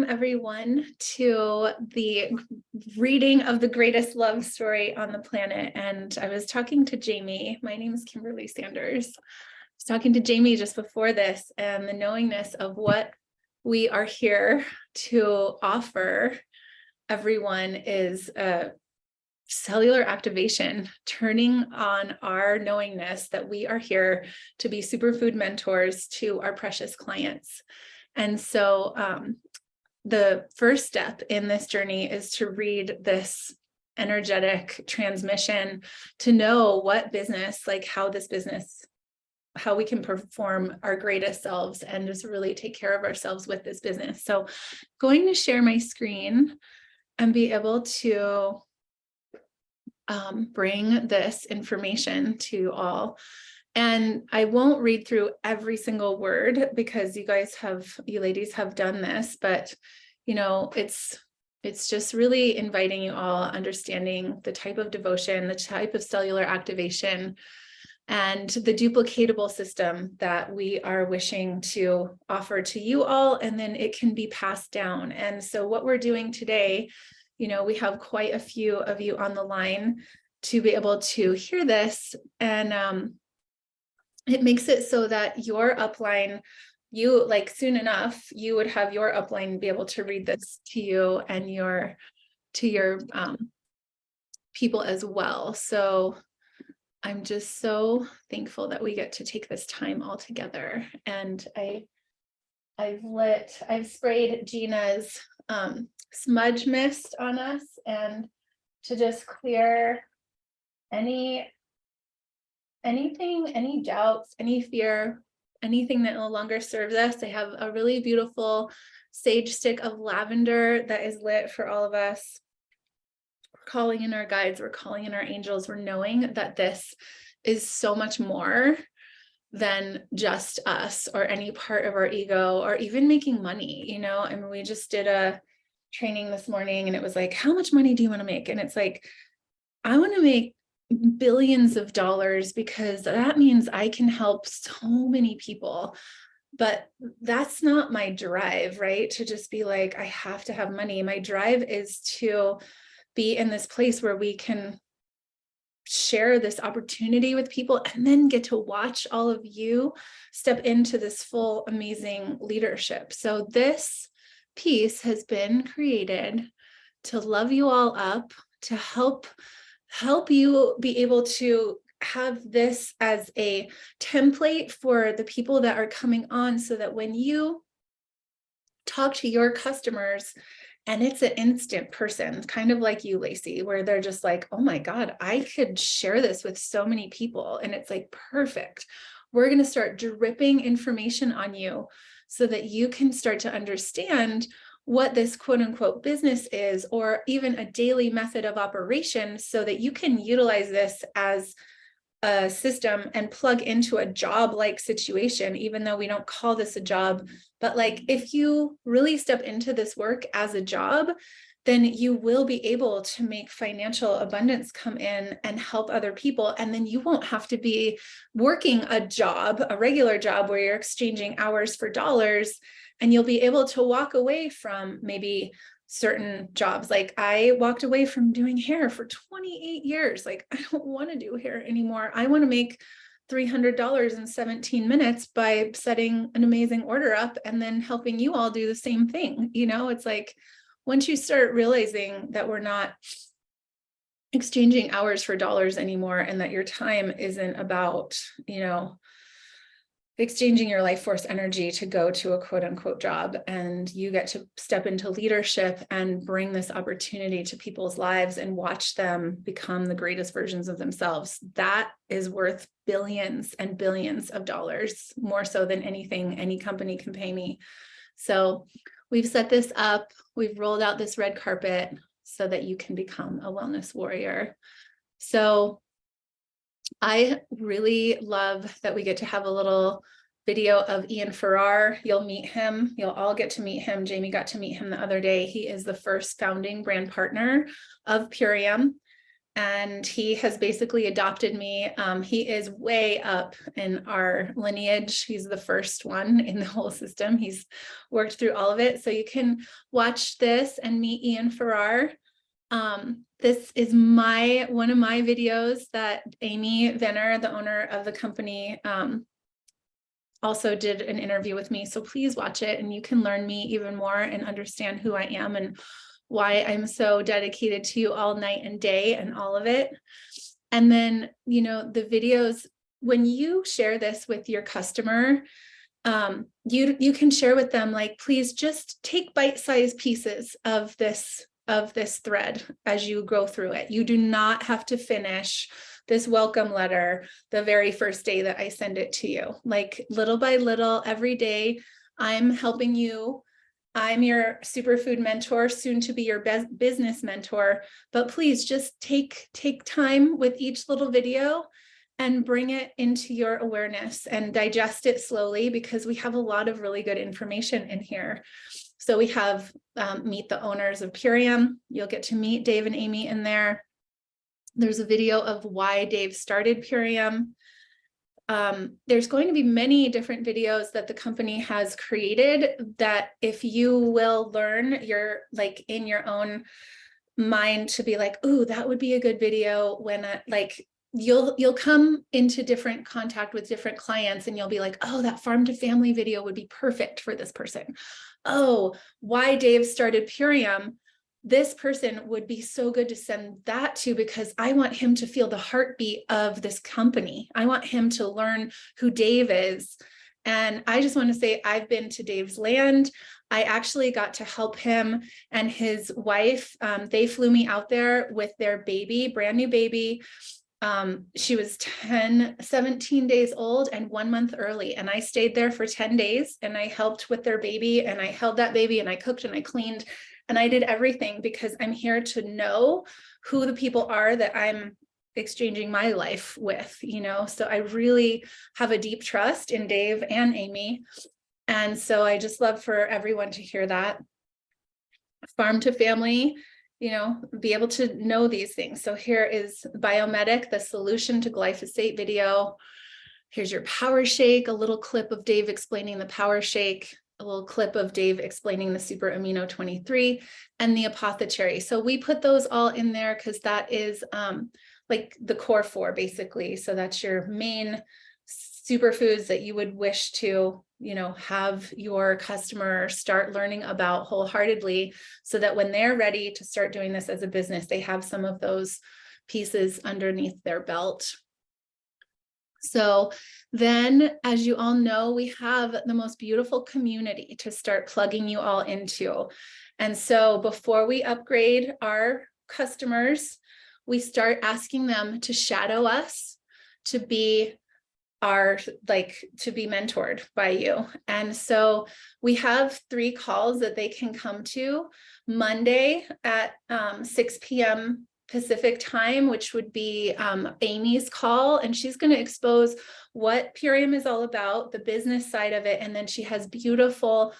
everyone to the reading of the greatest love story on the planet. And I was talking to Jamie. My name is Kimberly Sanders. I was talking to Jamie just before this, and the knowingness of what we are here to offer everyone is a cellular activation, turning on our knowingness that we are here to be superfood mentors to our precious clients. And so the first step in this journey is to read this energetic transmission to know what business, like how this business, how we can perform our greatest selves and just really take care of ourselves with this business. So going to share my screen and be able to bring this information to all. And I won't read through every single word because you ladies have done this, but it's just really inviting you all, understanding the type of devotion, the type of cellular activation, and the duplicatable system that we are wishing to offer to you all, and then it can be passed down. And so what we're doing today, we have quite a few of you on the line to be able to hear this, and it makes it so that your upline, soon enough, you would have your upline be able to read this to you and to your people as well. So I'm just so thankful that we get to take this time all together. And I've sprayed Gina's smudge mist on us, and to just clear anything, any doubts, any fear, anything that no longer serves us. I have a really beautiful sage stick of lavender that is lit for all of us. We're calling in our guides, we're calling in our angels, we're knowing that this is so much more than just us or any part of our ego or even making money. I mean, we just did a training this morning and it was like, how much money do you want to make? And it's like, I want to make billions of dollars because that means I can help so many people. But that's not my drive, right? To just be like, I have to have money. My drive is to be in this place where we can share this opportunity with people and then get to watch all of you step into this full, amazing leadership. So this piece has been created to love you all up, to help you be able to have this as a template for the people that are coming on, so that when you talk to your customers and it's an instant person, kind of like you, Lacey, where they're just like, oh my God, I could share this with so many people. And it's like, perfect. We're going to start dripping information on you so that you can start to understand what this quote unquote business is, or even a daily method of operation, so that you can utilize this as a system and plug into a job-like situation, even though we don't call this a job. But like, if you really step into this work as a job, then you will be able to make financial abundance come in and help other people. And then you won't have to be working a job, a regular job where you're exchanging hours for dollars. And you'll be able to walk away from maybe certain jobs. Like I walked away from doing hair for 28 years. Like, I don't want to do hair anymore. I want to make $300 in 17 minutes by setting an amazing order up and then helping you all do the same thing. It's like, once you start realizing that we're not exchanging hours for dollars anymore, and that your time isn't about, exchanging your life force energy to go to a quote unquote job, and you get to step into leadership and bring this opportunity to people's lives and watch them become the greatest versions of themselves. That is worth billions and billions of dollars, more so than anything any company can pay me. So we've set this up. We've rolled out this red carpet so that you can become a wellness warrior. So I really love that we get to have a little video of Ian Farrar. You'll meet him. You'll all get to meet him. Jamie got to meet him the other day. He is the first founding brand partner of Purium. and he has basically adopted me. He is way up in our lineage. He's the first one in the whole system. He's worked through all of it. So you can watch this and meet Ian Farrar. This is one of my videos that Amy Venner, the owner of the company, also did an interview with me. So please watch it, and you can learn me even more and understand who I am and why I'm so dedicated to you all night and day and all of it. And then, you know, the videos, when you share this with your customer, you can share with them, like, please just take bite-sized pieces of this thread as you go through it. You do not have to finish this welcome letter the very first day that I send it to you. Like, little by little, every day, I'm helping you. I'm your superfood mentor, soon to be your business mentor, but please just take time with each little video and bring it into your awareness and digest it slowly, because we have a lot of really good information in here. So we have meet the owners of Purium. You'll get to meet Dave and Amy in there. There's a video of why Dave started Purium. There's going to be many different videos that the company has created that, if you will learn, you're like in your own mind to be like, ooh, that would be a good video, when like you'll come into different contact with different clients and you'll be like, oh, that farm to family video would be perfect for this person. Oh, why Dave started Purium. This person would be so good to send that to, because I want him to feel the heartbeat of this company. I want him to learn who Dave is. And I just want to say, I've been to Dave's land. I actually got to help him and his wife. They flew me out there with their baby, brand new baby. She was 17 days old and 1 month early. And I stayed there for 10 days and I helped with their baby, and I held that baby and I cooked and I cleaned. And I did everything because I'm here to know who the people are that I'm exchanging my life with, you know? So I really have a deep trust in Dave and Amy. And so I just love for everyone to hear that. Farm to family, you know, be able to know these things. So here is Biomedic, the solution to glyphosate video. Here's your power shake, a little clip of Dave explaining the power shake, a little clip of Dave explaining the super amino 23 and the apothecary. So we put those all in there because that is like the core four, basically. So that's your main superfoods that you would wish to, you know, have your customer start learning about wholeheartedly, so that when they're ready to start doing this as a business, they have some of those pieces underneath their belt. So then, as you all know, we have the most beautiful community to start plugging you all into. And so before we upgrade our customers, we start asking them to shadow us, to be to be mentored by you. And so we have 3 calls that they can come to Monday at 6 p.m. Pacific time, which would be Amy's call. And she's going to expose what Purium is all about, the business side of it. And then she has beautiful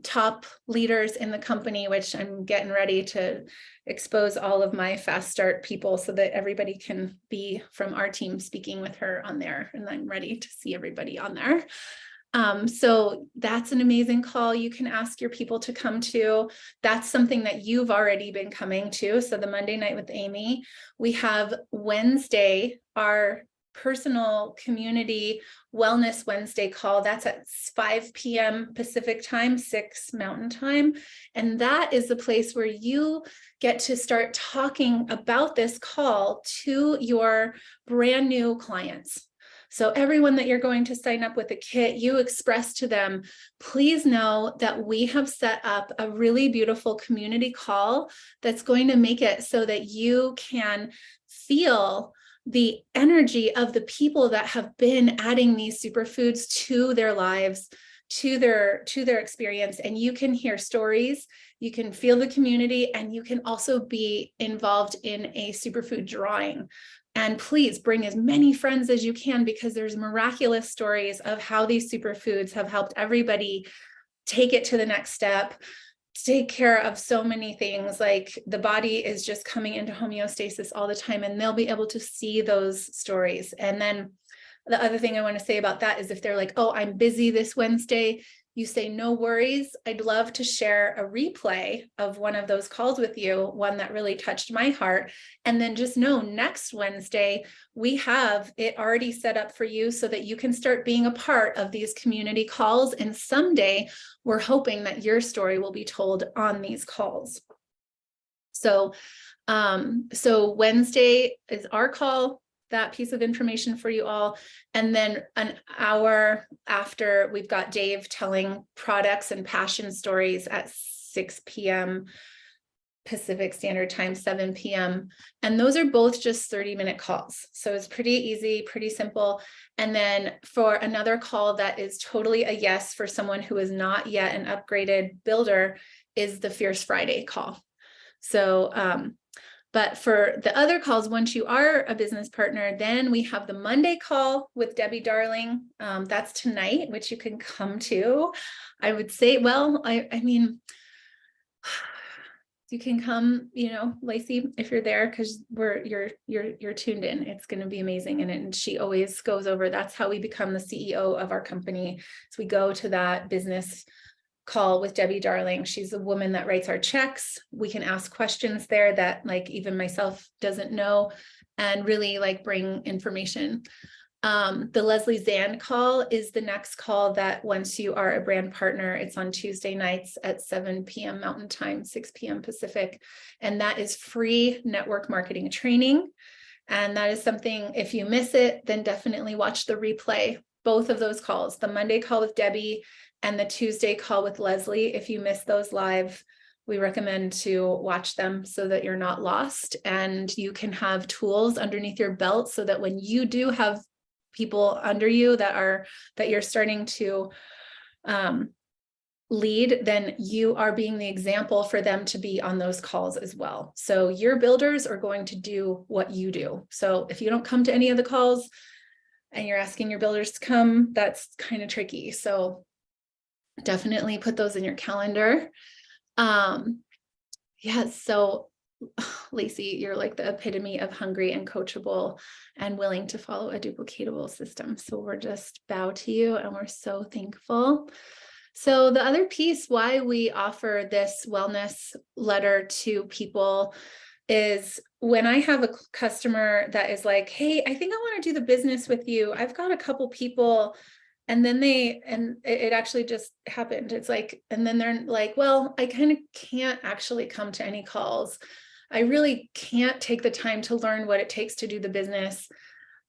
top leaders in the company, which I'm getting ready to expose all of my fast start people so that everybody can be from our team speaking with her on there. And I'm ready to see everybody on there. So that's an amazing call. You can ask your people to come to. That's something that you've already been coming to. So the Monday night with Amy, we have Wednesday, our personal community wellness Wednesday call. That's at 5 p.m. Pacific time, 6 Mountain time. And that is the place where you get to start talking about this call to your brand new clients. So everyone that you're going to sign up with a kit, you express to them, please know that we have set up a really beautiful community call that's going to make it so that you can feel the energy of the people that have been adding these superfoods to their lives, to their experience. And you can hear stories, you can feel the community, and you can also be involved in a superfood drawing. And please bring as many friends as you can, because there's miraculous stories of how these superfoods have helped everybody take it to the next step. take care of so many things. Like the body is just coming into homeostasis all the time, and they'll be able to see those stories. And then the other thing I want to say about that is if they're like, oh, I'm busy this Wednesday, you say, no worries. I'd love to share a replay of one of those calls with you, one that really touched my heart. And then just know next Wednesday, we have it already set up for you so that you can start being a part of these community calls. And someday we're hoping that your story will be told on these calls. So Wednesday is our call, that piece of information for you all. And then an hour after, we've got Dave telling products and passion stories at 6 p.m. Pacific Standard Time, 7 p.m. And those are both just 30-minute calls. So it's pretty easy, pretty simple. And then for another call that is totally a yes for someone who is not yet an upgraded builder is the Fierce Friday call. So, but for the other calls, once you are a business partner, then we have the Monday call with Debbie Darling. That's tonight, which you can come to. I would say, well, I mean, you can come, Lacey, if you're there, because you're tuned in. It's going to be amazing. And she always goes over, that's how we become the CEO of our company. So we go to that business call with Debbie Darling. She's the woman that writes our checks. We can ask questions there that like even myself doesn't know, and really like bring information. The Leslie Zand call is the next call that once you are a brand partner, it's on Tuesday nights at 7 p.m. Mountain Time, 6 p.m. Pacific. And that is free network marketing training. And that is something, if you miss it, then definitely watch the replay. Both of those calls, the Monday call with Debbie and the Tuesday call with Leslie. If you miss those live, we recommend to watch them so that you're not lost and you can have tools underneath your belt so that when you do have people under you that you're starting to lead, then you are being the example for them to be on those calls as well. So your builders are going to do what you do. So if you don't come to any of the calls and you're asking your builders to come, that's kind of tricky. So definitely put those in your calendar. Yes. So Lacey, you're like the epitome of hungry and coachable and willing to follow a duplicatable system. So we're just bow to you and we're so thankful. So the other piece why we offer this wellness letter to people is when I have a customer that is like, hey, I think I want to do the business with you. I've got a couple people. And then it actually just happened. It's like, and then they're like, well, I kind of can't actually come to any calls. I really can't take the time to learn what it takes to do the business,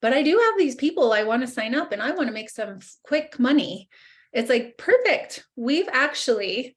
but I do have these people I want to sign up and I want to make some quick money. It's like, perfect. We've actually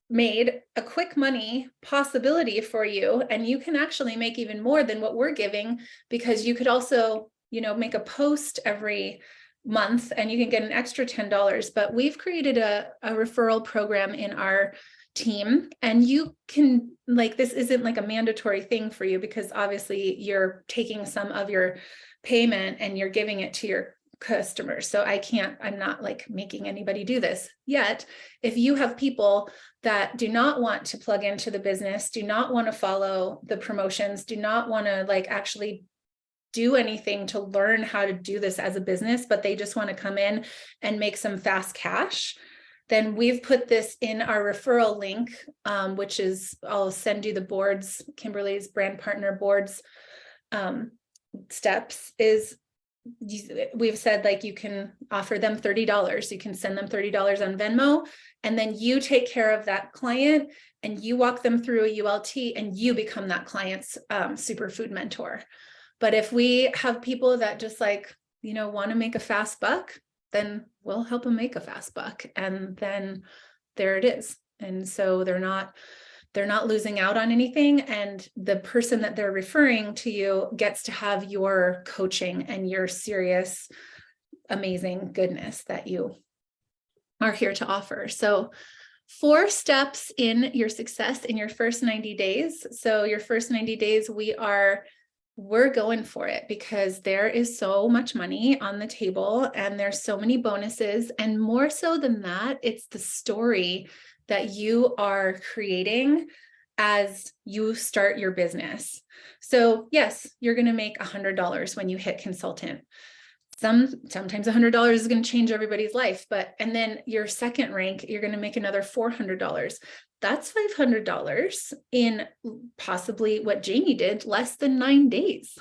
made a quick money possibility for you. And you can actually make even more than what we're giving, because you could also, make a post every month and you can get an extra $10. But we've created a referral program in our team, and you can, like, this isn't like a mandatory thing for you because obviously you're taking some of your payment and you're giving it to your customers. So I'm not like making anybody do this yet. If you have people that do not want to plug into the business, do not want to follow the promotions, do not want to like actually do anything to learn how to do this as a business, but they just want to come in and make some fast cash, then we've put this in our referral link, which is, I'll send you the boards, Kimberly's brand partner boards steps is, we've said like you can offer them $30. You can send them $30 on Venmo, and then you take care of that client and you walk them through a ULT and you become that client's superfood mentor. But if we have people that just like, want to make a fast buck, then we'll help them make a fast buck. And then there it is. And so they're not losing out on anything. And the person that they're referring to you gets to have your coaching and your serious, amazing goodness that you are here to offer. So 4 steps in your success in your first 90 days. So your first 90 days, we're going for it because there is so much money on the table and there's so many bonuses. And more so than that, it's the story that you are creating as you start your business. So yes, you're going to make $100 when you hit consultant. Sometimes $100 is going to change everybody's life, and then your second rank, you're going to make another $400. That's $500 in possibly what Jamie did, less than 9 days.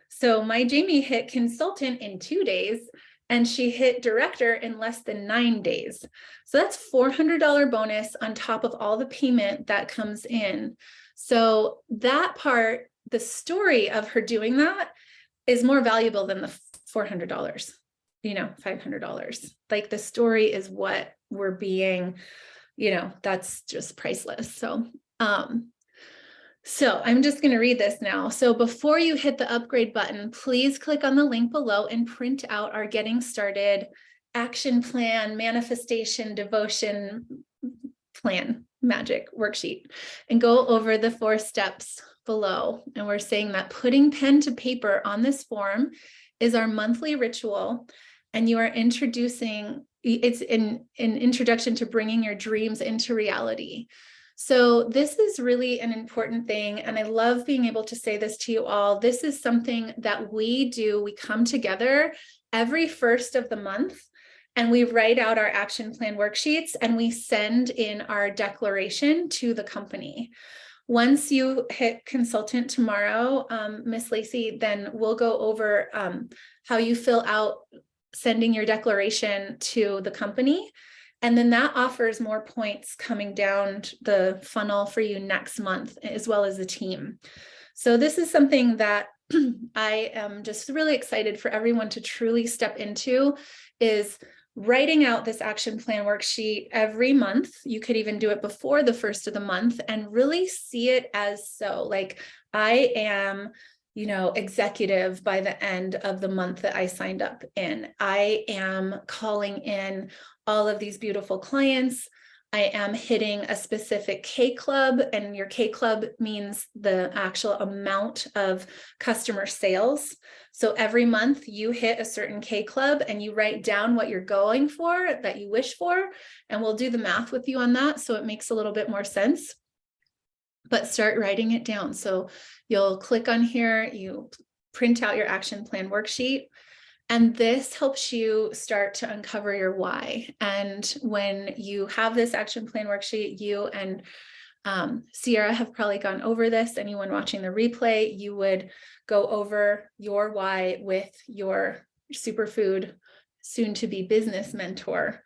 So my Jamie hit consultant in 2 days, and she hit director in less than 9 days. So that's $400 bonus on top of all the payment that comes in. So that part, the story of her doing that is more valuable than the $400, $500. Like the story is what we're being, that's just priceless. So I'm just going to read this now. So before you hit the upgrade button, please click on the link below and print out our getting started action plan, manifestation, devotion plan, magic worksheet, and go over the 4 steps below. And we're saying that putting pen to paper on this form is our monthly ritual, and you are introducing, it's an introduction to bringing your dreams into reality. So this is really an important thing. And I love being able to say this to you all. This is something that we do. We come together every first of the month and we write out our action plan worksheets and we send in our declaration to the company. Once you hit consultant tomorrow, Miss Lacey, then we'll go over how you fill out sending your declaration to the company. And then that offers more points coming down the funnel for you next month, as well as the team. So this is something that I am just really excited for everyone to truly step into, is writing out this action plan worksheet every month. You could even do it before the first of the month and really see it as so, like, I am, executive by the end of the month that I signed up in. I am calling in all of these beautiful clients. I am hitting a specific K club, and your K club means the actual amount of customer sales. So every month you hit a certain K club and you write down what you're going for, that you wish for, and we'll do the math with you on that so it makes a little bit more sense. But start writing it down. So you'll click on here, you print out your action plan worksheet, and this helps you start to uncover your why. And when you have this action plan worksheet, you and Sierra have probably gone over this. Anyone watching the replay, you would go over your why with your superfood, soon to be business mentor,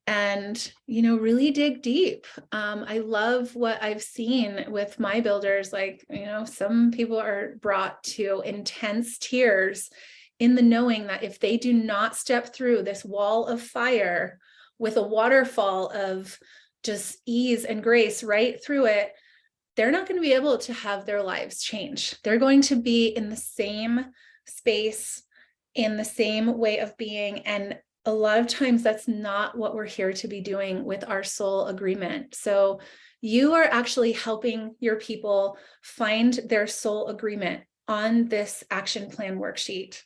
and, really dig deep. I love what I've seen with my builders. Like, some people are brought to intense tears in the knowing that if they do not step through this wall of fire with a waterfall of just ease and grace right through it, they're not going to be able to have their lives change. They're going to be in the same space, in the same way of being. And a lot of times that's not what we're here to be doing with our soul agreement. So you are actually helping your people find their soul agreement on this action plan worksheet.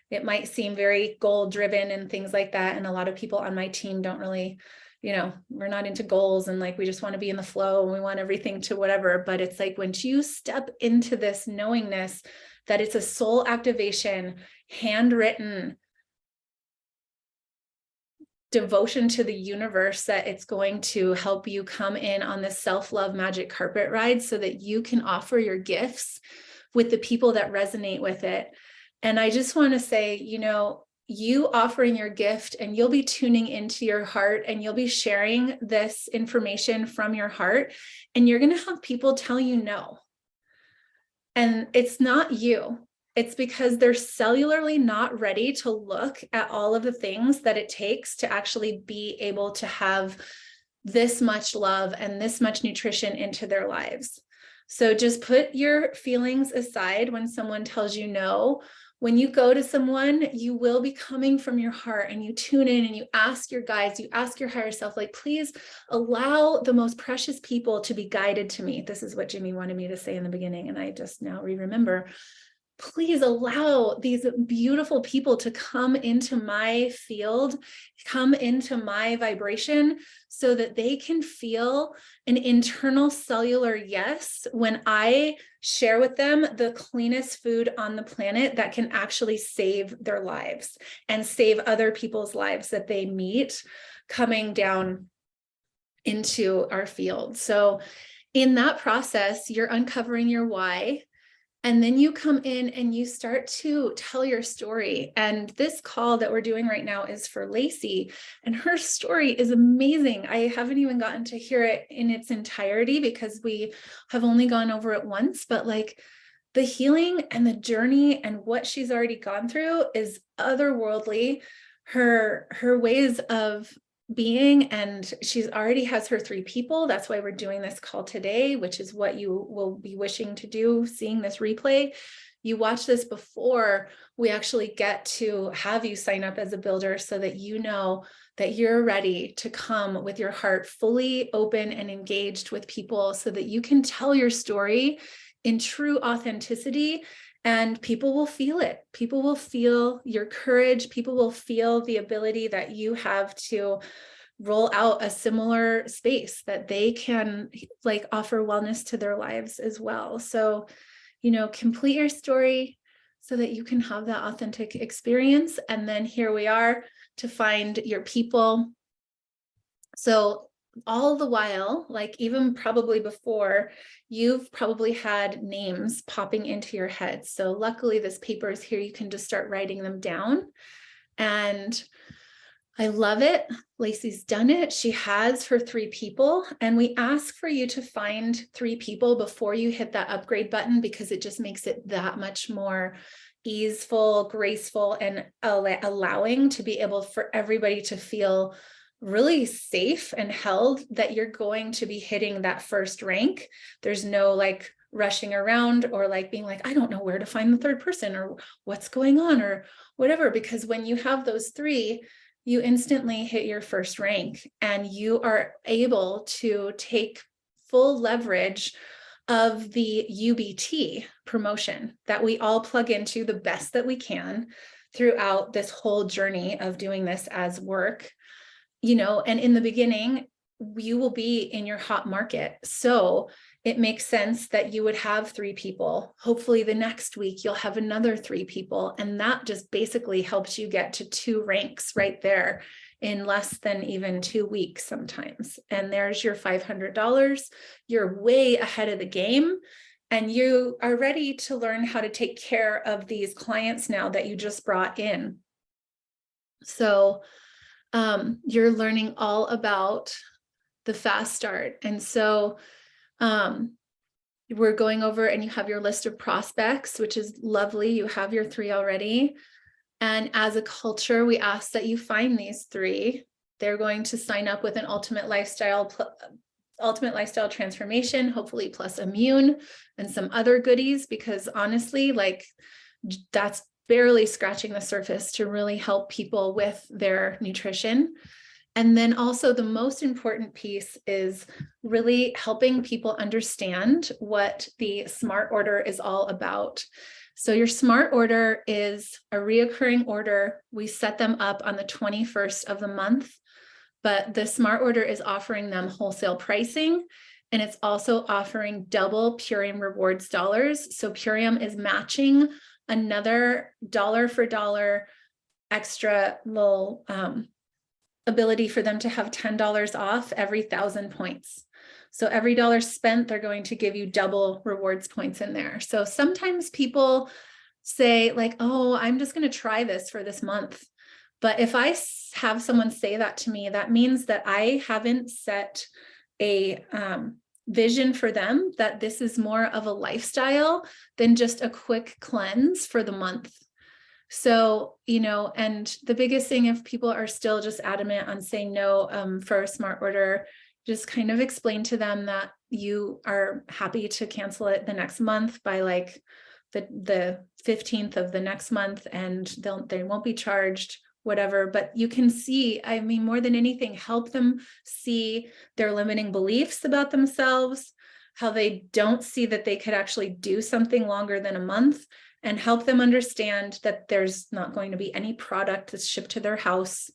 It might seem very goal driven and things like that. And a lot of people on my team don't really, we're not into goals, and like, we just want to be in the flow and we want everything to whatever. But it's like, when you step into this knowingness that it's a soul activation, handwritten devotion to the universe, that it's going to help you come in on this self-love magic carpet ride so that you can offer your gifts with the people that resonate with it. And I just want to say, you offering your gift, and you'll be tuning into your heart, and you'll be sharing this information from your heart, and you're going to have people tell you no. And it's not you. It's because they're cellularly not ready to look at all of the things that it takes to actually be able to have this much love and this much nutrition into their lives. So just put your feelings aside when someone tells you no. When you go to someone, you will be coming from your heart, and you tune in and you ask your guides, you ask your higher self, like, please allow the most precious people to be guided to me. This is what Jimmy wanted me to say in the beginning, and I just now remember. please allow these beautiful people to come into my field, come into my vibration, so that they can feel an internal cellular yes when I share with them the cleanest food on the planet that can actually save their lives and save other people's lives that they meet coming down into our field. So in that process, you're uncovering your why. And then you come in and you start to tell your story. And this call that we're doing right now is for Lacey, and her story is amazing. I haven't even gotten to hear it in its entirety because we have only gone over it once, but like the healing and the journey and what she's already gone through is otherworldly. Her ways of being, and she's already has her 3 people. That's why we're doing this call today, which is what you will be wishing to do, seeing this replay. You watch this before we actually get to have you sign up as a builder, so that you know that you're ready to come with your heart fully open and engaged with people, so that you can tell your story in true authenticity. And people will feel it. People will feel your courage. People will feel the ability that you have to roll out a similar space that they can like offer wellness to their lives as well. So, complete your story so that you can have that authentic experience. And then here we are to find your people. So all the while, like even probably before, you've probably had names popping into your head. So luckily this paper is here. You can just start writing them down. And I love it. Lacey's done it. She has her 3 people. And we ask for you to find 3 people before you hit that upgrade button, because it just makes it that much more easeful, graceful, and allowing to be able for everybody to feel really safe and held that you're going to be hitting that first rank. There's no like rushing around or like being like, I don't know where to find the 3rd person or what's going on or whatever, because when you have those 3, you instantly hit your first rank and you are able to take full leverage of the UBT promotion that we all plug into the best that we can throughout this whole journey of doing this as work. And in the beginning, you will be in your hot market. So it makes sense that you would have 3 people. Hopefully the next week you'll have another 3 people. And that just basically helps you get to 2 ranks right there in less than even 2 weeks sometimes. And there's your $500. You're way ahead of the game. And you are ready to learn how to take care of these clients now that you just brought in. So you're learning all about the fast start. And so we're going over and you have your list of prospects, which is lovely. You have your 3 already. And as a culture, we ask that you find these 3. They're going to sign up with an ultimate lifestyle transformation, hopefully plus immune and some other goodies, because honestly, like that's barely scratching the surface to really help people with their nutrition. And then also the most important piece is really helping people understand what the SMART order is all about. So your SMART order is a reoccurring order. We set them up on the 21st of the month, but the SMART order is offering them wholesale pricing. And it's also offering double Purium rewards dollars. So Purium is matching another dollar for dollar extra little ability for them to have $10 off every 1,000 points. So every dollar spent, they're going to give you double rewards points in there. So sometimes people say like, oh, I'm just going to try this for this month. But if I have someone say that to me, that means that I haven't set a vision for them, that this is more of a lifestyle than just a quick cleanse for the month. So, and the biggest thing, if people are still just adamant on saying no for a SMART order, just kind of explain to them that you are happy to cancel it the next month by like the 15th of the next month, and they won't be charged, whatever. But you can see, I mean, more than anything, help them see their limiting beliefs about themselves, how they don't see that they could actually do something longer than a month, and help them understand that there's not going to be any product that's shipped to their house.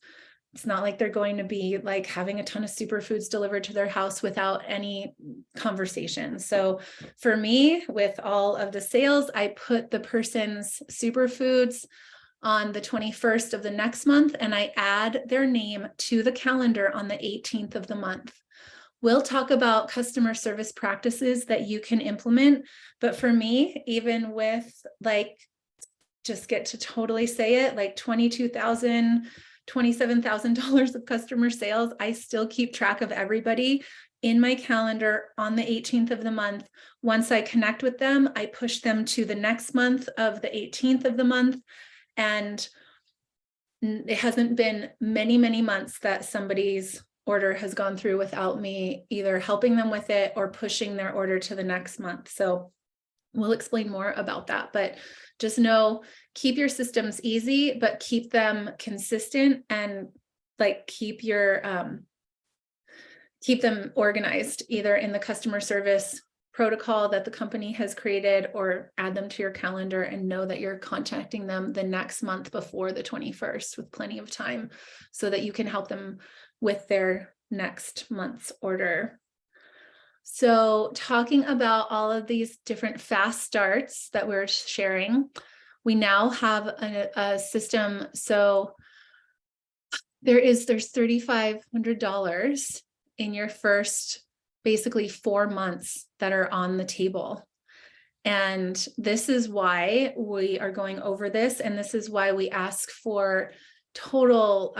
It's not like they're going to be like having a ton of superfoods delivered to their house without any conversation. So for me, with all of the sales, I put the person's superfoods on the 21st of the next month, and I add their name to the calendar on the 18th of the month. We'll talk about customer service practices that you can implement. But for me, even with like, just get to totally say it, like $22,000, $27,000 of customer sales, I still keep track of everybody in my calendar on the 18th of the month. Once I connect with them, I push them to the next month of the 18th of the month. And it hasn't been many, many months that somebody's order has gone through without me either helping them with it or pushing their order to the next month. So we'll explain more about that, but just know, keep your systems easy, but keep them consistent, and like keep them organized, either in the customer service protocol that the company has created, or add them to your calendar and know that you're contacting them the next month before the 21st with plenty of time so that you can help them with their next month's order. So talking about all of these different fast starts that we're sharing, we now have a system. So there's $3,500 in your first basically 4 months that are on the table. And this is why we are going over this. And this is why we ask for total,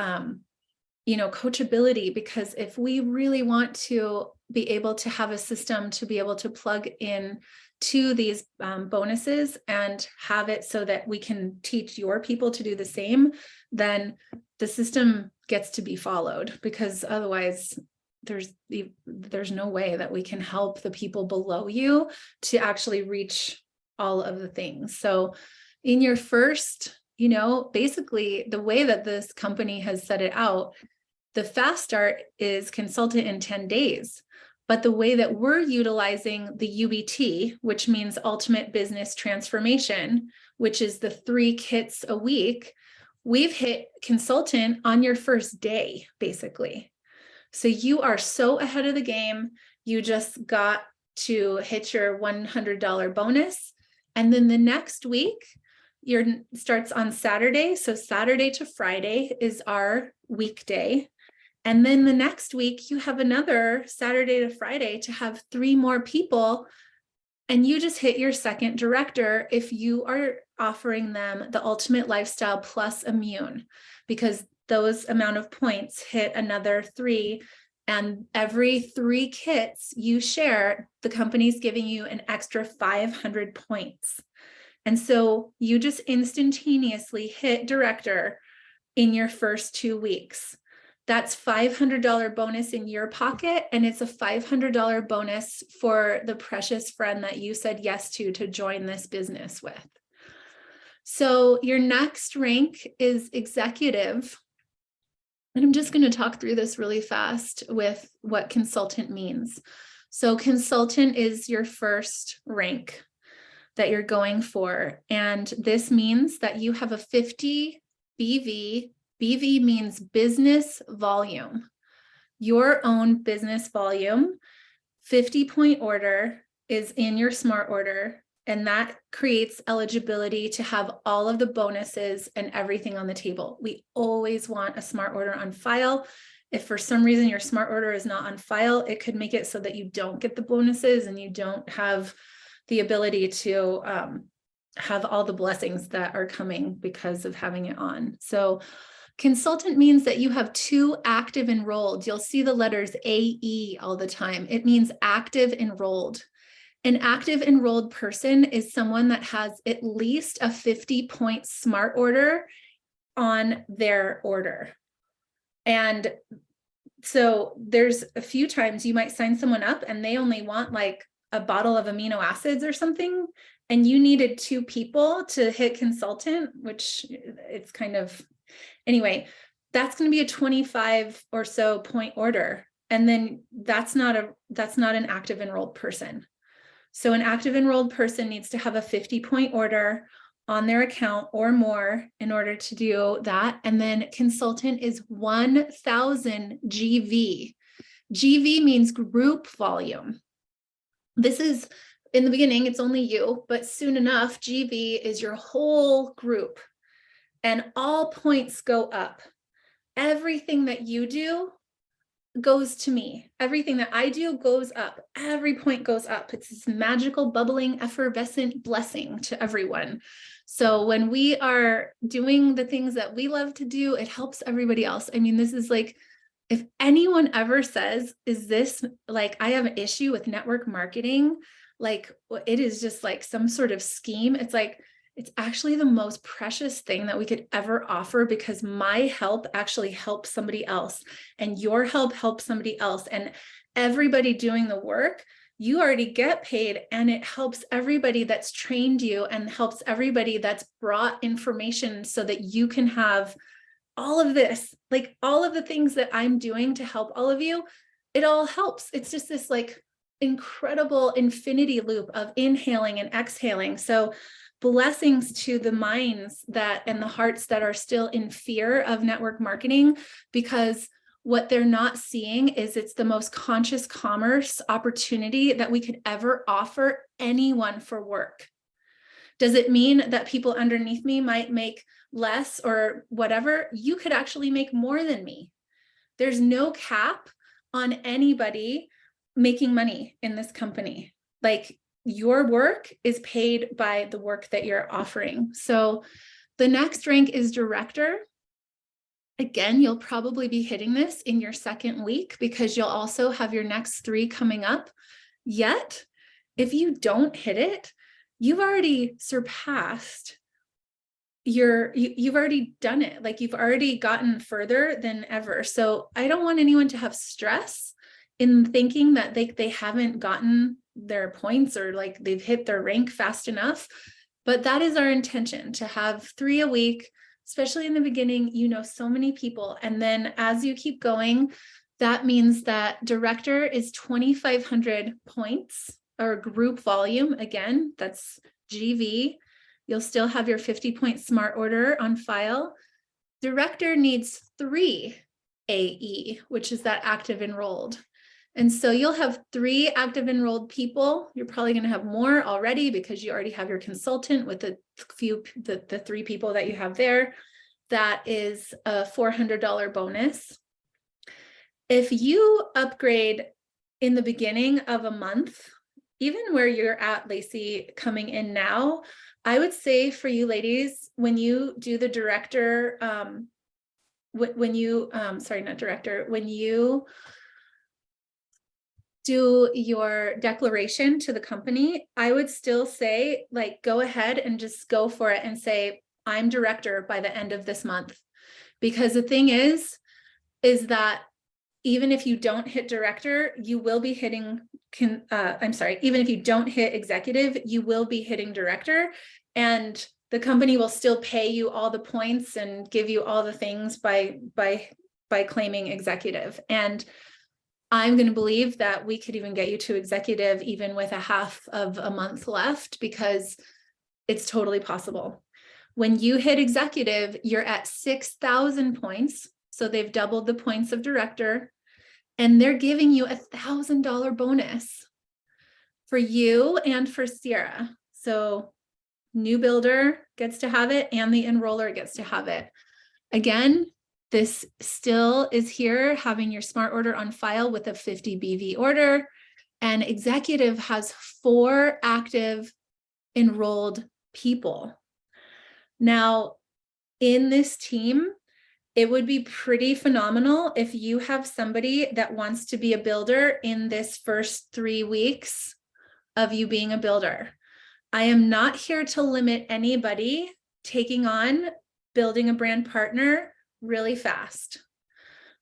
coachability, because if we really want to be able to have a system to be able to plug in to these bonuses and have it so that we can teach your people to do the same, then the system gets to be followed, because otherwise there's no way that we can help the people below you to actually reach all of the things. So in your first, basically the way that this company has set it out, the fast start is consultant in 10 days. But the way that we're utilizing the UBT, which means ultimate business transformation, which is the 3 kits a week, we've hit consultant on your first day, basically. So you are so ahead of the game. You just got to hit your $100 bonus. And then the next week, starts on Saturday. So Saturday to Friday is our weekday. And then the next week, you have another Saturday to Friday to have 3 more people. And you just hit your second director if you are offering them the Ultimate Lifestyle plus Immune, because those amount of points hit another 3. And every 3 kits you share, the company's giving you an extra 500 points. And so you just instantaneously hit director in your first 2 weeks. That's $500 bonus in your pocket, and it's a $500 bonus for the precious friend that you said yes to join this business with. So your next rank is executive. And I'm just going to talk through this really fast with what consultant means. So consultant is your first rank that you're going for. And this means that you have a 50 BV. BV means business volume, your own business volume. 50-point order is in your smart order, and that creates eligibility to have all of the bonuses and everything on the table. We always want a smart order on file. If for some reason your smart order is not on file, it could make it so that you don't get the bonuses and you don't have the ability to have all the blessings that are coming because of having it on. So consultant means that you have 2 active enrolled. You'll see the letters AE all the time. It means active enrolled. An active enrolled person is someone that has at least a 50-point smart order on their order. And so there's a few times you might sign someone up and they only want like a bottle of amino acids or something, and you needed 2 people to hit consultant, which it's kind of, anyway, that's going to be a 25 or so point order. And then that's not an active enrolled person. So an active enrolled person needs to have a 50-point order on their account or more in order to do that. And then consultant is 1,000 GV. GV means group volume. This is, in the beginning, it's only you, but soon enough, GV is your whole group and all points go up. Everything that you do goes to me. Everything that I do goes up. Every point goes up. It's this magical, bubbling, effervescent blessing to everyone. So when we are doing the things that we love to do, it helps everybody else. I mean, this is like, if anyone ever says, is this like, I have an issue with network marketing, like it is just like some sort of scheme. It's like, it's actually the most precious thing that we could ever offer, because my help actually helps somebody else and your help helps somebody else, and everybody doing the work, you already get paid, and it helps everybody that's trained you and helps everybody that's brought information so that you can have all of this, like all of the things that I'm doing to help all of you. It all helps. It's just this like incredible infinity loop of inhaling and exhaling. So blessings to the minds that and the hearts that are still in fear of network marketing, because what they're not seeing is it's the most conscious commerce opportunity that we could ever offer anyone for work. Does it mean that people underneath me might make less or whatever? You could actually make more than me. There's no cap on anybody making money in this company. Like, your work is paid by the work that you're offering. So the next rank is director. Again, you'll probably be hitting this in your second week because you'll also have your next 3 coming up. Yet, if you don't hit it, you've already surpassed you've already done it. Like, you've already gotten further than ever. So I don't want anyone to have stress in thinking that they haven't gotten their points or like they've hit their rank fast enough. But that is our intention, to have 3 a week, especially in the beginning. You know so many people. And then as you keep going, that means that director is 2,500 points or group volume. Again, that's GV. You'll still have your 50-point smart order on file. Director needs 3 AE, which is that active enrolled. And so you'll have 3 active enrolled people. You're probably going to have more already because you already have your consultant with the 3 people that you have there. That is a $400 bonus. If you upgrade in the beginning of a month, even where you're at, Lacey, coming in now, I would say for you ladies, when you do the director, when you do your declaration to the company, I would still say, like, go ahead and just go for it and say, I'm director by the end of this month. Because the thing is that even if you don't hit director, you will be hitting, even if you don't hit executive, you will be hitting director, and the company will still pay you all the points and give you all the things by claiming executive. And I'm going to believe that we could even get you to executive even with a half of a month left, because it's totally possible. When you hit executive, you're at 6,000 points. So they've doubled the points of director, and they're giving you $1,000 bonus for you and for Sierra. So new builder gets to have it and the enroller gets to have it. Again, this still is here, having your smart order on file with a 50 BV order, and executive has 4 active enrolled people. Now, in this team, it would be pretty phenomenal if you have somebody that wants to be a builder in this first 3 weeks of you being a builder. I am not here to limit anybody taking on building a brand partner really fast.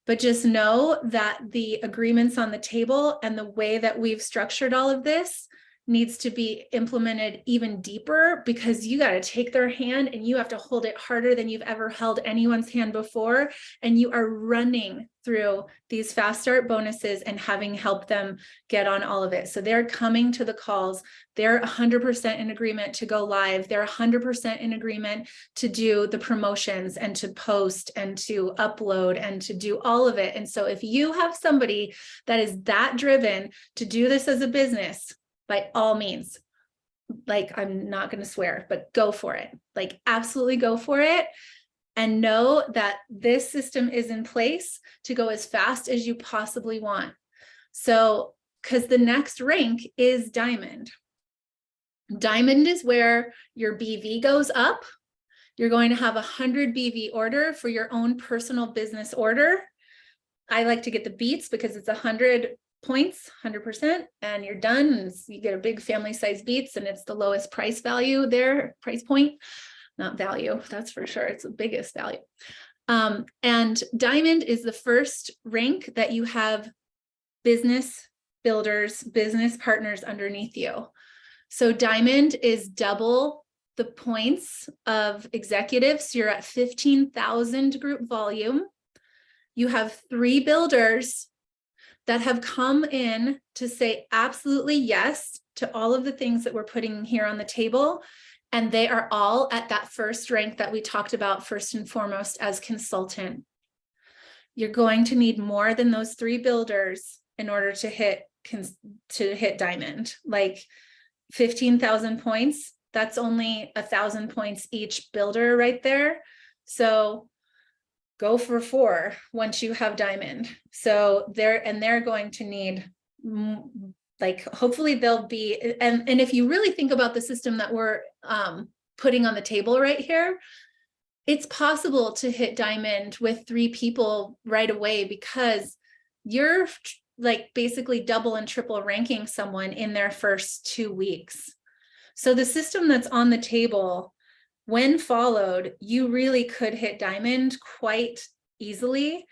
But just know that the agreements on the table and the way that we've structured all of this needs to be implemented even deeper, because you got to take their hand and you have to hold it harder than you've ever held anyone's hand before. And you are running through these fast start bonuses and having helped them get on all of it. So they're coming to the calls. They're 100% in agreement to go live. They're 100% in agreement to do the promotions and to post and to upload and to do all of it. And so if you have somebody that is that driven to do this as a business, by all means, like, I'm not going to swear, but go for it. Like, absolutely go for it. And know that this system is in place to go as fast as you possibly want. So, because the next rank is diamond. Diamond is where your BV goes up. You're going to have 100 BV order for your own personal business order. I like to get the beats because it's 100 points, 100%, and you're done. And you get a big family size beats, and it's the lowest price value there, price point. Not value, that's for sure. It's the biggest value. And diamond is the first rank that you have business builders, business partners underneath you. So diamond is double the points of executives. You're at 15,000 group volume. You have 3 builders that have come in to say absolutely yes to all of the things that we're putting here on the table. And they are all at that first rank that we talked about first and foremost as consultant. You're going to need more than those 3 builders in order to hit diamond. Like 15,000 points, that's only 1,000 points each builder right there. So go for 4 once you have diamond. So they're going to need, like, hopefully they'll be, and if you really think about the system that we're putting on the table right here, it's possible to hit diamond with 3 people right away, because you're like basically double and triple ranking someone in their first 2 weeks. So the system that's on the table, when followed, you really could hit diamond quite easily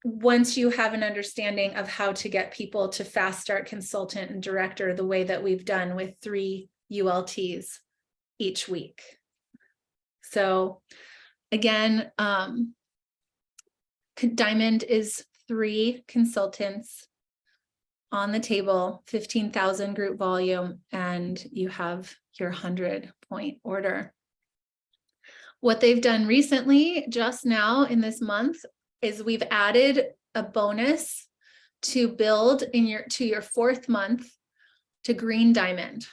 once you have an understanding of how to get people to fast start consultant and director the way that we've done with 3 ULTs each week. So again, diamond is 3 consultants on the table, 15,000 group volume, and you have your 100-point order. What they've done recently, just now in this month, is we've added a bonus to build in your 4th month to green diamond.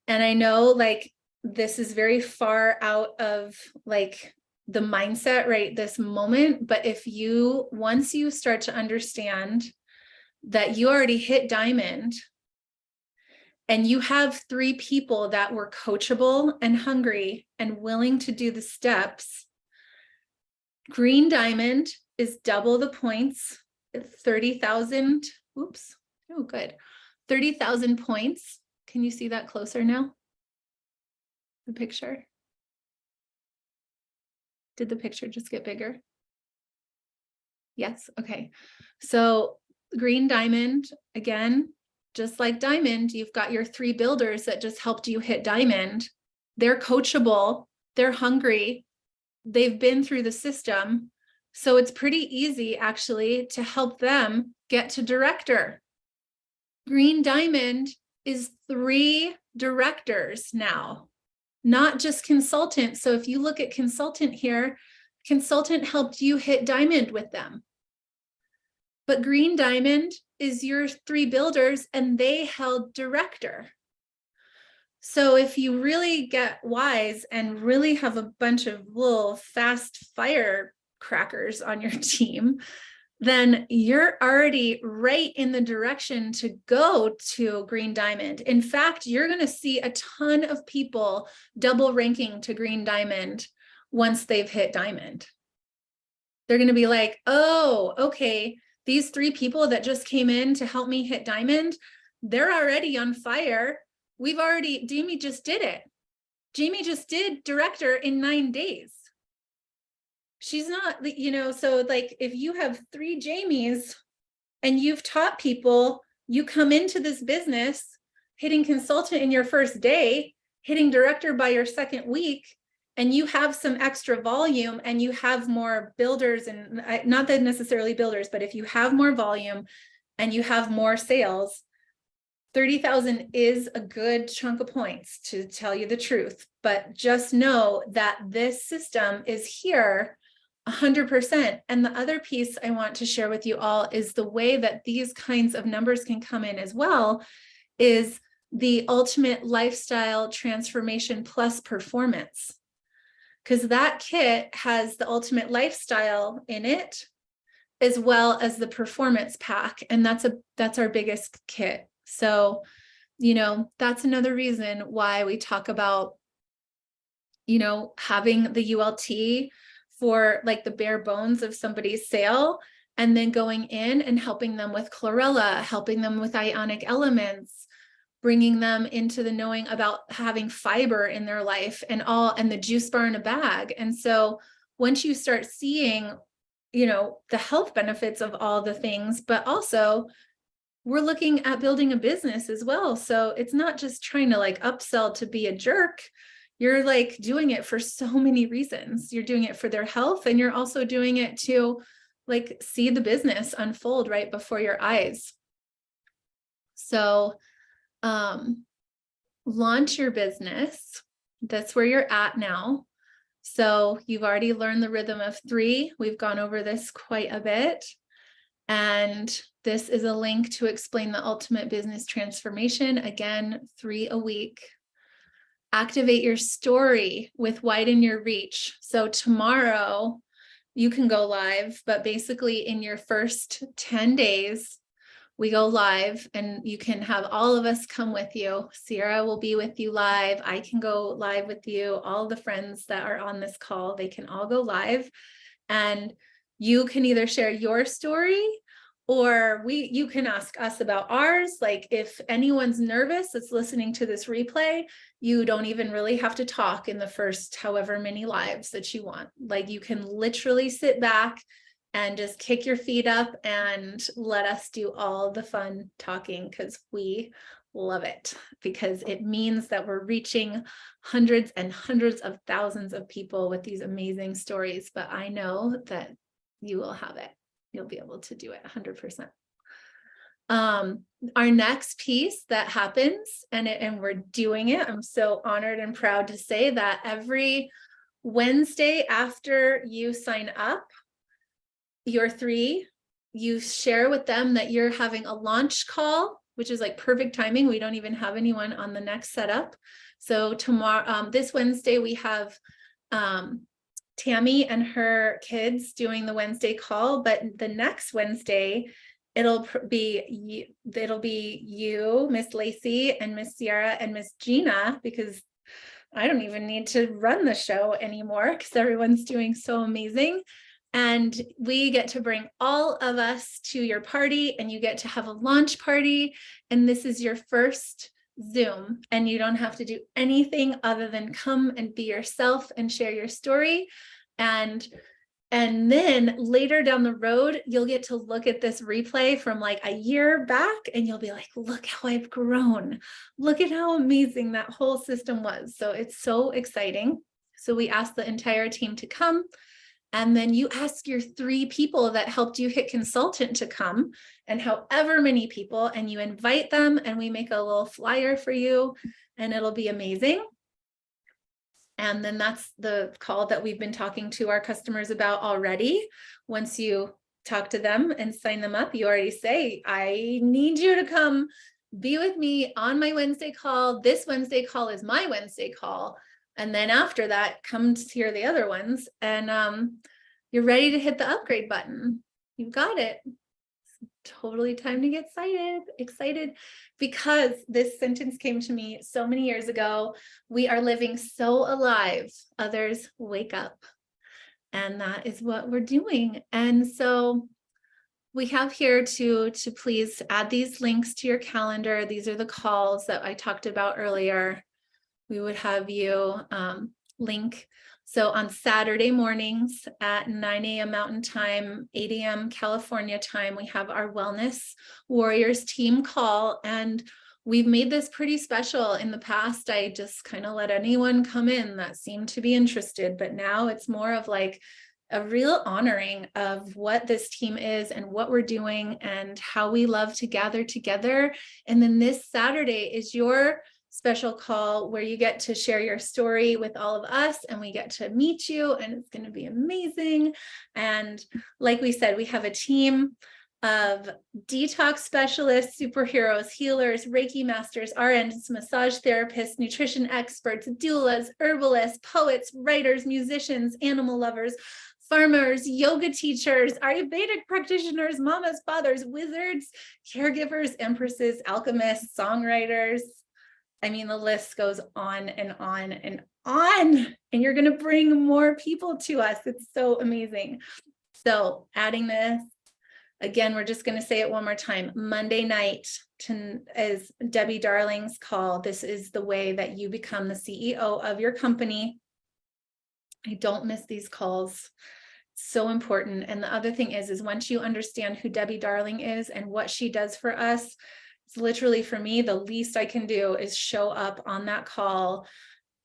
And I know, like, this is very far out of like the mindset right this moment, but once you start to understand that you already hit diamond and you have 3 people that were coachable and hungry and willing to do the steps, green diamond is double the points, 30,000. Oops. Oh, good. 30,000 points. Can you see that closer now? The picture. Did the picture just get bigger? Yes. Okay. So green diamond, again, just like diamond, you've got your 3 builders that just helped you hit diamond. They're coachable, they're hungry, they've been through the system. So it's pretty easy actually to help them get to director. Green diamond is 3 directors now, not just consultant. So if you look at consultant here, consultant helped you hit diamond with them. But green diamond is your 3 builders and they held director. So if you really get wise and really have a bunch of little fast firecrackers on your team, then you're already right in the direction to go to green diamond. In fact, you're going to see a ton of people double ranking to green diamond once they've hit diamond. They're going to be like, oh, okay, these 3 people that just came in to help me hit diamond, they're already on fire. Jamie just did it. Jamie just did director in 9 days. She's not, so like if you have 3 Jamies and you've taught people, you come into this business hitting consultant in your first day, hitting director by your second week, and you have some extra volume and you have more builders, and not that necessarily builders, but if you have more volume and you have more sales, 30,000 is a good chunk of points, to tell you the truth. But just know that this system is here 100%. And the other piece I want to share with you all is the way that these kinds of numbers can come in as well is the ultimate lifestyle transformation plus performance. Because that kit has the ultimate lifestyle in it, as well as the performance pack. And that's our biggest kit. So, that's another reason why we talk about, having the ULT for like the bare bones of somebody's sale, and then going in and helping them with chlorella, helping them with ionic elements, bringing them into the knowing about having fiber in their life and the juice bar in a bag. And so once you start seeing, the health benefits of all the things, but also we're looking at building a business as well. So it's not just trying to like upsell to be a jerk. You're like doing it for so many reasons. You're doing it for their health, and you're also doing it to like see the business unfold right before your eyes. So launch your business. That's where you're at now. So you've already learned the rhythm of 3. We've gone over this quite a bit. And this is a link to explain the ultimate business transformation. Again, 3 a week. Activate your story with widen your reach. So tomorrow you can go live, but basically in your first 10 days, we go live, and you can have all of us come with you. Sierra will be with you live. I can go live with you. All the friends that are on this call, they can all go live, and you can either share your story, or you can ask us about ours. Like if anyone's nervous that's listening to this replay, you don't even really have to talk in the first however many lives that you want. Like you can literally sit back and just kick your feet up and let us do all the fun talking, because we love it, because it means that we're reaching hundreds and hundreds of thousands of people with these amazing stories. But I know that you will have it. You'll be able to do it 100%. Our next piece that happens, and we're doing it, I'm so honored and proud to say that every Wednesday after you sign up, your 3, you share with them that you're having a launch call, which is like perfect timing. We don't even have anyone on the next setup. So tomorrow, this Wednesday, we have Tammy and her kids doing the Wednesday call, but the next Wednesday, it'll be you, Miss Lacey, and Miss Sierra, and Miss Gina, because I don't even need to run the show anymore because everyone's doing so amazing. And we get to bring all of us to your party, and you get to have a launch party. And this is your first Zoom, and you don't have to do anything other than come and be yourself and share your story. And then later down the road, you'll get to look at this replay from like a year back, and you'll be like, look how I've grown. Look at how amazing that whole system was. So it's so exciting. So we asked the entire team to come. And then you ask your 3 people that helped you hit consultant to come, and however many people, and you invite them, and we make a little flyer for you, and it'll be amazing. And then that's the call that we've been talking to our customers about already. Once you talk to them and sign them up, you already say, I need you to come be with me on my Wednesday call. This Wednesday call is my Wednesday call. And then after that, come to hear the other ones, and you're ready to hit the upgrade button. You've got it. It's totally time to get excited, because this sentence came to me so many years ago. We are living so alive, others wake up. And that is what we're doing. And so we have here to please add these links to your calendar. These are the calls that I talked about earlier. We would have you link. So on Saturday mornings at 9 a.m. Mountain Time, 8 a.m. California time, we have our Wellness Warriors team call. And we've made this pretty special. In the past, I just kind of let anyone come in that seemed to be interested, but now it's more of like a real honoring of what this team is and what we're doing and how we love to gather together. And then this Saturday is your special call where you get to share your story with all of us, and we get to meet you, and it's going to be amazing. And like we said, we have a team of detox specialists, superheroes, healers, Reiki masters, RNs, massage therapists, nutrition experts, doulas, herbalists, poets, writers, musicians, animal lovers, farmers, yoga teachers, Ayurvedic practitioners, mamas, fathers, wizards, caregivers, empresses, alchemists, songwriters. I mean, the list goes on and on and on, and you're going to bring more people to us. It's so amazing. So adding this, again, we're just going to say it one more time. Monday night is Debbie Darling's call. This is the way that you become the CEO of your company. I don't miss these calls. So important. And the other thing is once you understand who Debbie Darling is and what she does for us, it's literally, for me, the least I can do is show up on that call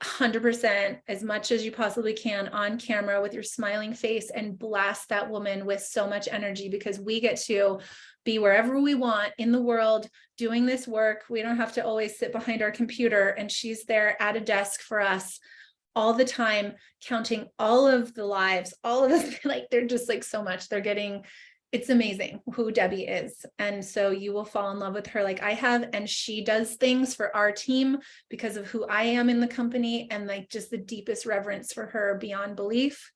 100% as much as you possibly can on camera with your smiling face and blast that woman with so much energy, because we get to be wherever we want in the world doing this work. We don't have to always sit behind our computer, and she's there at a desk for us all the time, counting all of the lives, all of us, like they're just like so much they're getting. It's amazing who Debbie is. And so you will fall in love with her like I have. And she does things for our team because of who I am in the company, and like just the deepest reverence for her beyond belief.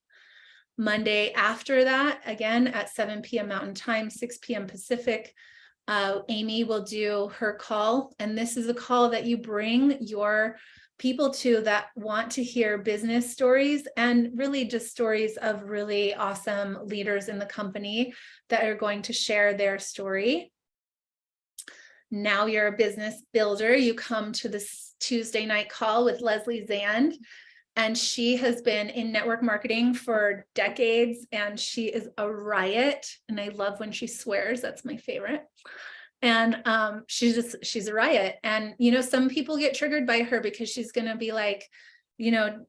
Monday after that, again, at 7 p.m. Mountain Time, 6 p.m. Pacific, Amy will do her call. And this is a call that you bring your people to that want to hear business stories and really just stories of really awesome leaders in the company that are going to share their story. Now you're a business builder. You come to this Tuesday night call with Leslie Zand, and she has been in network marketing for decades, and she is a riot. And I love when she swears. That's my favorite. And she's a riot. And, you know, some people get triggered by her because she's going to be like, you know,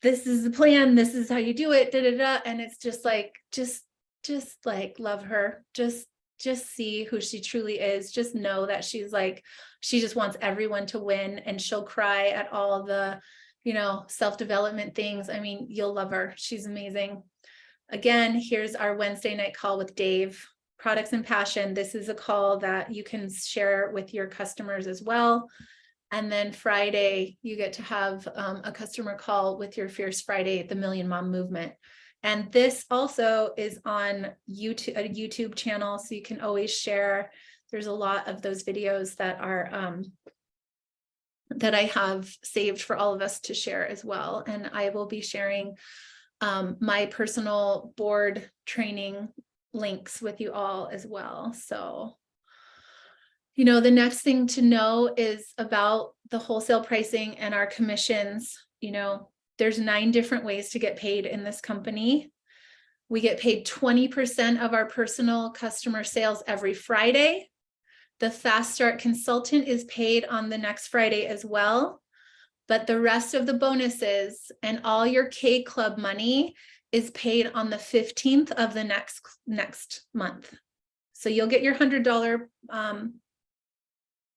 this is the plan. This is how you do it. Da, da, da. And it's just like, just like, love her. Just see who she truly is. Just know that she's like, she just wants everyone to win, and she'll cry at all the, you know, self-development things. I mean, you'll love her. She's amazing. Again, here's our Wednesday night call with Dave. Products and Passion. This is a call that you can share with your customers as well. And then Friday, you get to have a customer call with your Fierce Friday, the Million Mom Movement. And this also is on YouTube, a YouTube channel, so you can always share. There's a lot of those videos that are that I have saved for all of us to share as well. And I will be sharing my personal board training links with you all as well. So, you know, the next thing to know is about the wholesale pricing and our commissions. You know, there's 9 different ways to get paid in this company. We get paid 20% of our personal customer sales every Friday. The Fast Start consultant is paid on the next Friday as well. But the rest of the bonuses and all your K Club money is paid on the 15th of the next month. So you'll get your $100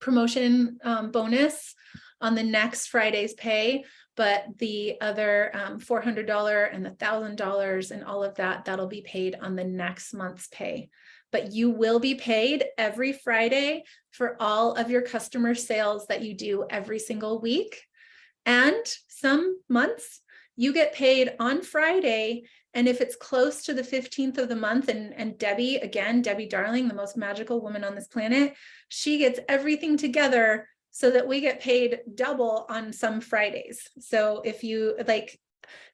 promotion bonus on the next Friday's pay, but the other $400 and the $1,000 and all of that, that'll be paid on the next month's pay. But you will be paid every Friday for all of your customer sales that you do every single week. And some months you get paid on Friday. And if it's close to the 15th of the month, and Debbie, again, Debbie Darling, the most magical woman on this planet, she gets everything together so that we get paid double on some Fridays. So if you like,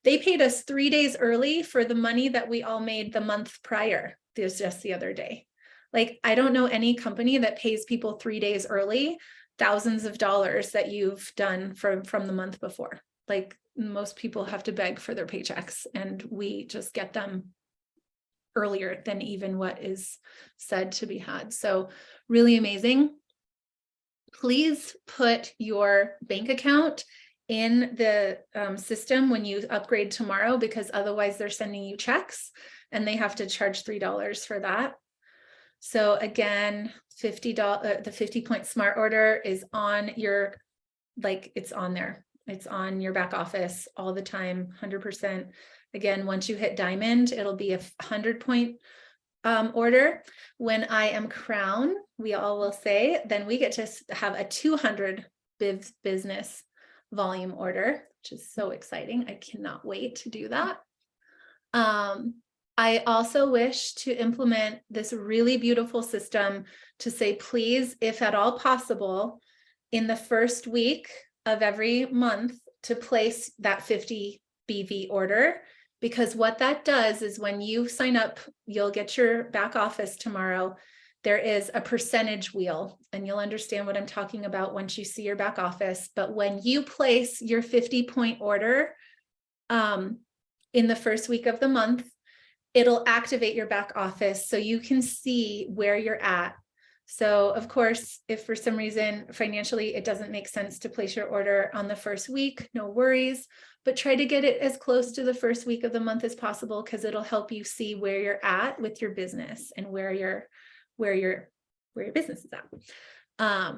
they paid us 3 days early for the money that we all made the month prior. There's just the other day. Like, I don't know any company that pays people 3 days early, thousands of dollars that you've done from the month before. Like, most people have to beg for their paychecks, and we just get them earlier than even what is said to be had. So really amazing. please put your bank account in the system when you upgrade tomorrow, because otherwise they're sending you checks and they have to charge $3 for that. So again, $50, the 50-point smart order is on your, like, it's on there. It's on your back office all the time, 100%. Again, once you hit diamond, it'll be a 100-point order. When I am crown, we all will say, then we get to have a 200 business volume order, which is so exciting. I cannot wait to do that. I also wish to implement this really beautiful system to say, please, if at all possible, in the first week of every month, to place that 50 BV order. Because what that does is when you sign up, you'll get your back office tomorrow. There is a percentage wheel, and you'll understand what I'm talking about once you see your back office. But when you place your 50-point order in the first week of the month, it'll activate your back office so you can see where you're at. So of course, if for some reason financially it doesn't make sense to place your order on the first week, no worries, but try to get it as close to the first week of the month as possible, because it'll help you see where you're at with your business and where your business is at.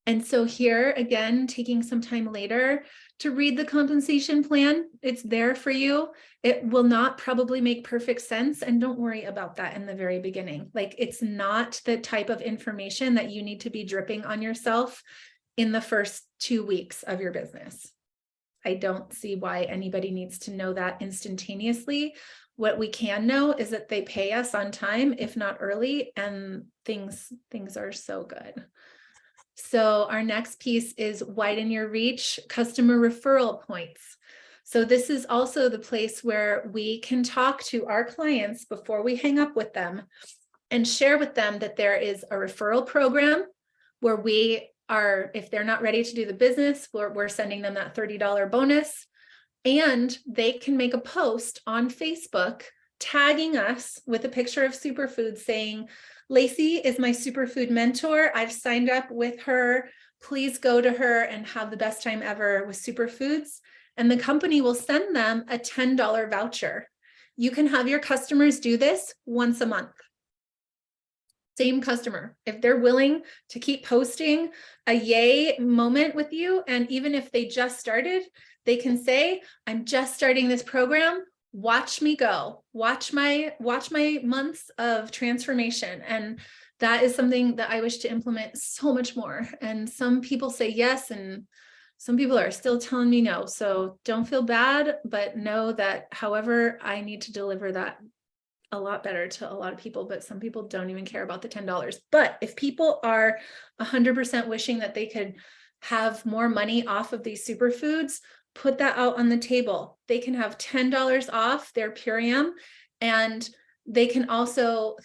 And so here again, taking some time later to read the compensation plan. It's there for you. It will not probably make perfect sense, and don't worry about that in the very beginning. Like, it's not the type of information that you need to be dripping on yourself in the first 2 weeks of your business. I don't see why anybody needs to know that instantaneously. What we can know is that they pay us on time, if not early, and things are so good. So our next piece is widen your reach, customer referral points. So this is also the place where we can talk to our clients before we hang up with them and share with them that there is a referral program where we are, if they're not ready to do the business, we're sending them that $30 bonus, and they can make a post on Facebook tagging us with a picture of superfood saying, Lacey is my superfood mentor. I've signed up with her. Please go to her and have the best time ever with superfoods. And the company will send them a $10 voucher. You can have your customers do this once a month. Same customer. If they're willing to keep posting a yay moment with you, and even if they just started, they can say, I'm just starting this program. Watch me go, watch my months of transformation. And that is something that I wish to implement so much more. And some people say yes, and some people are still telling me no. So don't feel bad, but know that however I need to deliver that a lot better to a lot of people, but some people don't even care about the $10. But if people are 100% wishing that they could have more money off of these superfoods, put that out on the table. They can have $10 off their Purium, and they can also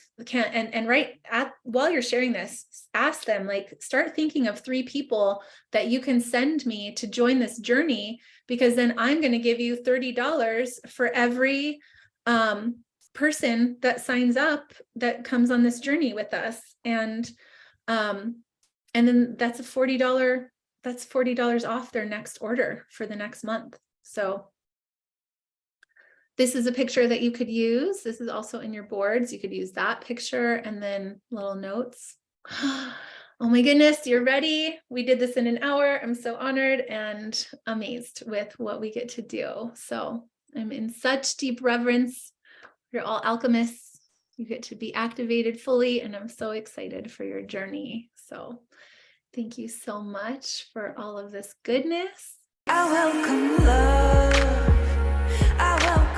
while you're sharing this, ask them, like, start thinking of 3 people that you can send me to join this journey, because then I'm going to give you $30 for every person that signs up that comes on this journey with us. And then that's a $40 off their next order for the next month. So this is a picture that you could use. This is also in your boards. You could use that picture and then little notes. Oh my goodness, you're ready. We did this in an hour. I'm so honored and amazed with what we get to do. So I'm in such deep reverence. You're all alchemists. You get to be activated fully, and I'm so excited for your journey. So thank you so much for all of this goodness. I welcome love. I welcome